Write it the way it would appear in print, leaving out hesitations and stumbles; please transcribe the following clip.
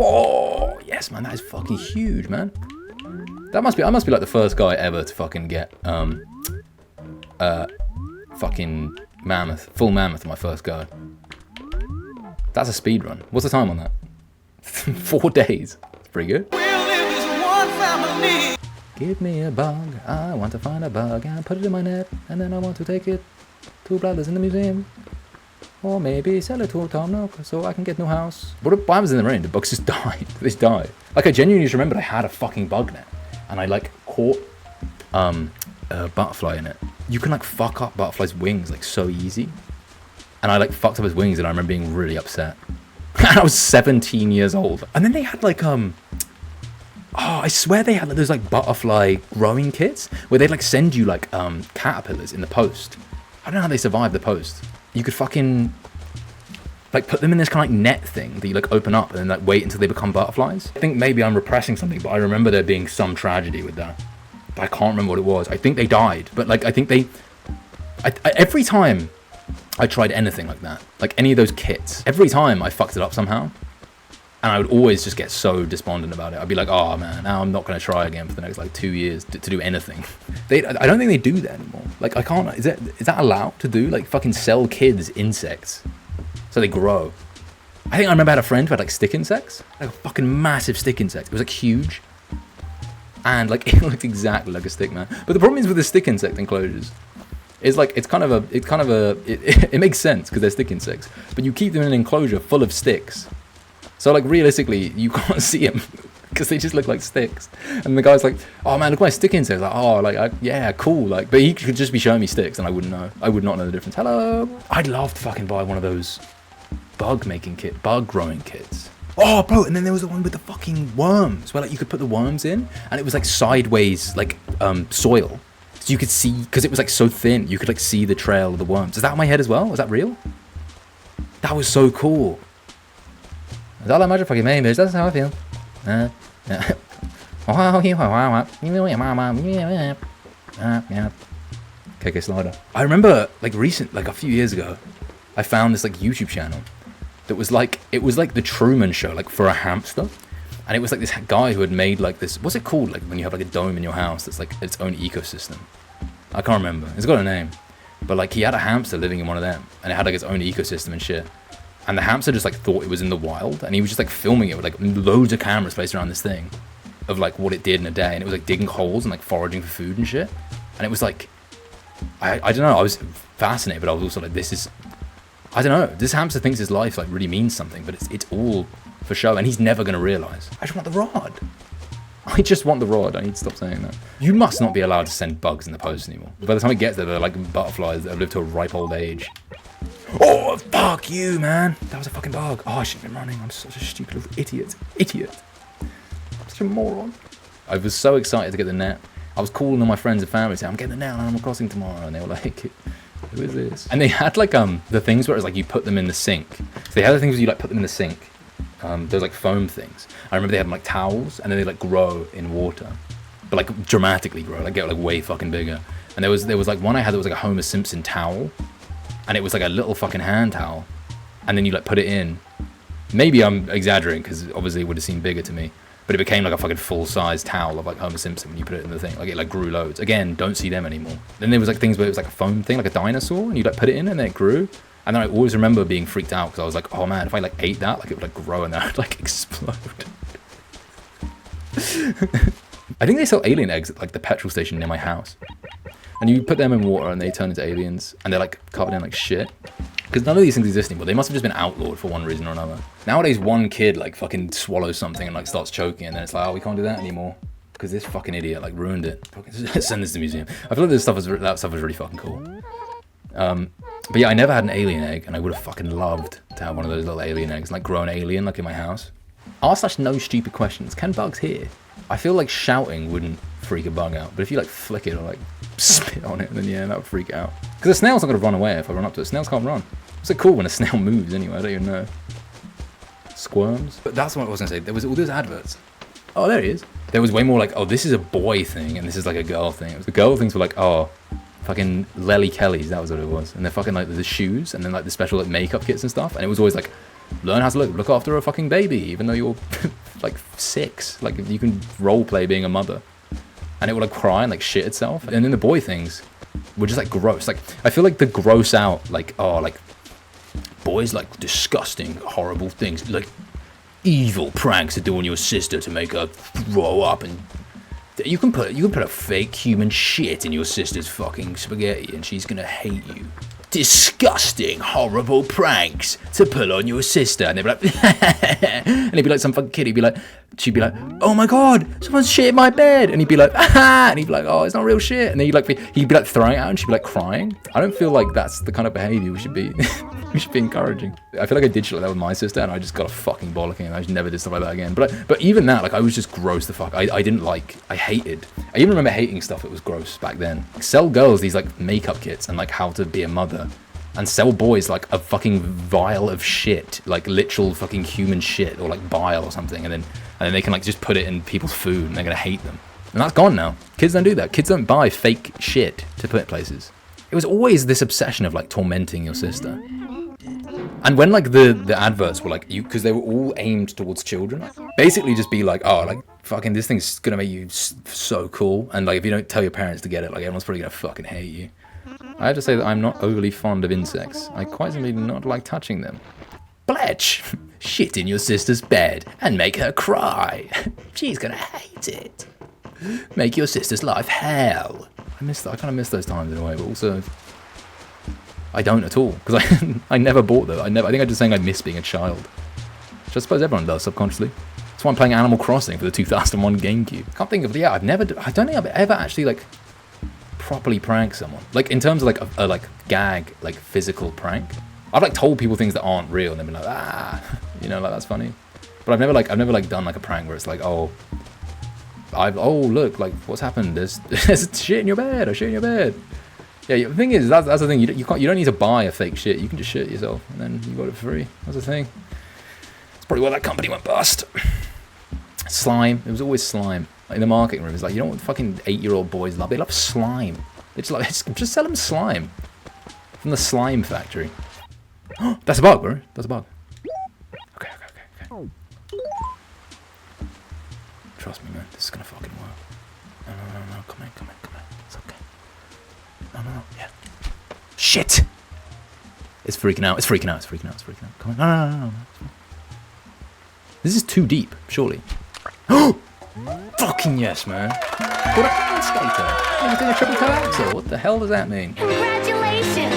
Oh, yes, man. That is fucking huge, man. I must be like the first guy ever to fucking get, fucking mammoth, full mammoth on my first go. That's a speed run. What's the time on that? 4 days. It's pretty good. Give me a bug. I want to find a bug and put it in my net, and then I want to take it to brothers in the museum. Or maybe sell it to Tom Nook so I can get new house. What happens in the rain? The bugs just died. They just died. Like, I genuinely just remembered I had a fucking bug net. And I, like, caught a butterfly in it. You can, like, fuck up butterflies' wings, like, so easy. And I, like, fucked up his wings, and I remember being really upset. And I was 17 years old. And then they had, like, oh, I swear they had, like, those, like, butterfly growing kits where they'd, like, send you, like, caterpillars in the post. I don't know how they survived the post. You could fucking, like, put them in this kind of, like, net thing that you, like, open up and then, like, wait until they become butterflies. I think maybe I'm repressing something, but I remember there being some tragedy with that. But I can't remember what it was. I think they died. But, like, I think every time I tried anything like that, like any of those kits, every time I fucked it up somehow. And I would always just get so despondent about it. I'd be like, oh man, now I'm not going to try again for the next like 2 years to do anything. I don't think they do that anymore. Like, I can't, is that allowed to do? Like, fucking sell kids insects so they grow. I think I remember I had a friend who had like stick insects, like a fucking massive stick insect. It was like huge. And like, it looked exactly like a stick, man. But the problem is with the stick insect enclosures, is like, it makes sense because they're stick insects, but you keep them in an enclosure full of sticks. So, like, realistically, you can't see them because they just look like sticks. And the guy's like, oh, man, look at my stick insects. Like, oh, like, yeah, cool. Like, but he could just be showing me sticks and I wouldn't know. I would not know the difference. Hello. I'd love to fucking buy one of those bug growing kits. Oh, bro, and then there was the one with the fucking worms where, like, you could put the worms in and it was, like, sideways, like, soil. So you could see, because it was, like, so thin, you could, like, see the trail of the worms. Is that in my head as well? Was that real? That was so cool. That's all I imagine fucking me, bitch. That's how I feel. KK Slider. I remember, like, a few years ago, I found this, like, YouTube channel that was like, it was like the Truman Show, like, for a hamster. And it was like this guy who had made, like, this, what's it called, like, when you have, like, a dome in your house that's, like, its own ecosystem? I can't remember. It's got a name. But, like, he had a hamster living in one of them, and it had, like, its own ecosystem and shit. And the hamster just, like, thought it was in the wild, and he was just, like, filming it with, like, loads of cameras placed around this thing of, like, what it did in a day. And it was, like, digging holes and, like, foraging for food and shit. And it was, like, I don't know, I was fascinated, but I was also like, this is, I don't know, this hamster thinks his life, like, really means something, but it's all for show, and he's never going to realise. I just want the rod. I just want the rod. I need to stop saying that. You must not be allowed to send bugs in the post anymore. By the time it gets there, they're like butterflies that have lived to a ripe old age. Oh, fuck you, man. That was a fucking bug. Oh, I shouldn't have been running. I'm such a stupid little idiot. I'm such a moron. I was so excited to get the net. I was calling all my friends and family saying, I'm getting the net on Animal Crossing tomorrow. And they were like, who is this? And they had like the things where it was like you put them in the sink. So they had the things where you like put them in the sink. Those like foam things. I remember they had like towels, and then they like grow in water, but like dramatically grow, like get like way fucking bigger. And there was like one I had that was like a Homer Simpson towel, and it was like a little fucking hand towel, and then you like put it in. Maybe I'm exaggerating because obviously it would have seemed bigger to me, but it became like a fucking full size towel of like Homer Simpson when you put it in the thing. Like it like grew loads. Again, don't see them anymore. Then there was like things where it was like a foam thing, like a dinosaur, and you like put it in and then it grew. And then I always remember being freaked out because I was like, oh man, if I like ate that, like it would like grow and then it would like explode. I think they sell alien eggs at like the petrol station near my house. And you put them in water and they turn into aliens and they're like covered in like shit. Because none of these things exist anymore. They must have just been outlawed for one reason or another. Nowadays, one kid like fucking swallows something and like starts choking and then it's like, oh, we can't do that anymore. Because this fucking idiot like ruined it. Send this to the museum. I feel like that stuff was really fucking cool. But yeah, I never had an alien egg, and I would have fucking loved to have one of those little alien eggs, like grow an alien, like in my house. R/no stupid questions. Can bugs hear? I feel like shouting wouldn't freak a bug out, but if you like flick it or like spit on it, then yeah, that would freak it out. Because a snail's not gonna run away if I run up to it. Snails can't run. What's it called when a snail moves anyway? I don't even know. Squirms? But that's what I was gonna say. There was all those adverts. Oh, there he is. There was way more like, oh, this is a boy thing, and this is like a girl thing. It was the girl things were like, oh, fucking Lely Kellys, that was what it was. And they're fucking like the shoes, and then like the special like makeup kits and stuff. And it was always like learn how to look after a fucking baby, even though you're like 6. Like you can role play being a mother, and it will like cry and like shit itself. And then the boy things were just like gross. Like I feel like the gross out, like, oh, like boys like disgusting, horrible things, like evil pranks to do on your sister to make her throw up, and you can put a fake human shit in your sister's fucking spaghetti and she's gonna hate you. Disgusting, horrible pranks to pull on your sister. And they'd be like, and he'd be like some fucking kid. She'd be like, oh my god, someone's shit in my bed. And he'd be like, ah, and he'd be like, oh, it's not real shit. And then he'd be like throwing it out and she'd be like crying. I don't feel like that's the kind of behavior we should be encouraging. I feel like I did shit like that with my sister and I just got a fucking bollocking and I just never did stuff like that again. But even that, like I was just gross the fuck. I didn't like, I hated. I even remember hating stuff that was gross back then. Like, sell girls these like makeup kits and like how to be a mother. And sell boys like a fucking vial of shit, like literal fucking human shit or like bile or something, and then they can like just put it in people's food and they're gonna hate them. And that's gone now. Kids don't do that. Kids don't buy fake shit to put in places. It was always this obsession of like tormenting your sister. And when like the adverts were like, because they were all aimed towards children, basically just be like, oh, like fucking this thing's gonna make you so cool, and like if you don't tell your parents to get it, like everyone's probably gonna fucking hate you. I have to say that I'm not overly fond of insects. I quite simply do not like touching them. Bletch! Shit in your sister's bed and make her cry. She's gonna hate it. Make your sister's life hell. I kind of miss those times in a way, but also I don't at all, because I never bought them. I think I'm just saying I miss being a child, which I suppose everyone does subconsciously. That's why I'm playing Animal Crossing for the 2001 GameCube. Can't think of, yeah, I don't think I've ever actually like properly prank someone, like in terms of like a like gag, like physical prank. I've like told people things that aren't real and they've been like, ah, you know, like that's funny. But I've never like done like a prank where it's like, oh look, like what's happened, there's shit in your bed, or shit in your bed. Yeah, the thing is, that's the thing, you don't need to buy a fake shit, you can just shit yourself and then you got it for free. That's the thing. It's probably why that company went bust. Slime, it was always slime. Like in the marketing room, it's like, you know what fucking 8-year-old boys love? They love slime. It's like, just sell them slime. From the slime factory. That's a bug, bro. That's a bug. Okay. Trust me, man. This is gonna fucking work. No. Come in. It's okay. No. Yeah. Shit! It's freaking out. Come on. No. This is too deep, surely. Fucking yes, man. What a hand skater. I'm doing a triple toe axel. What the hell does that mean? Congratulations!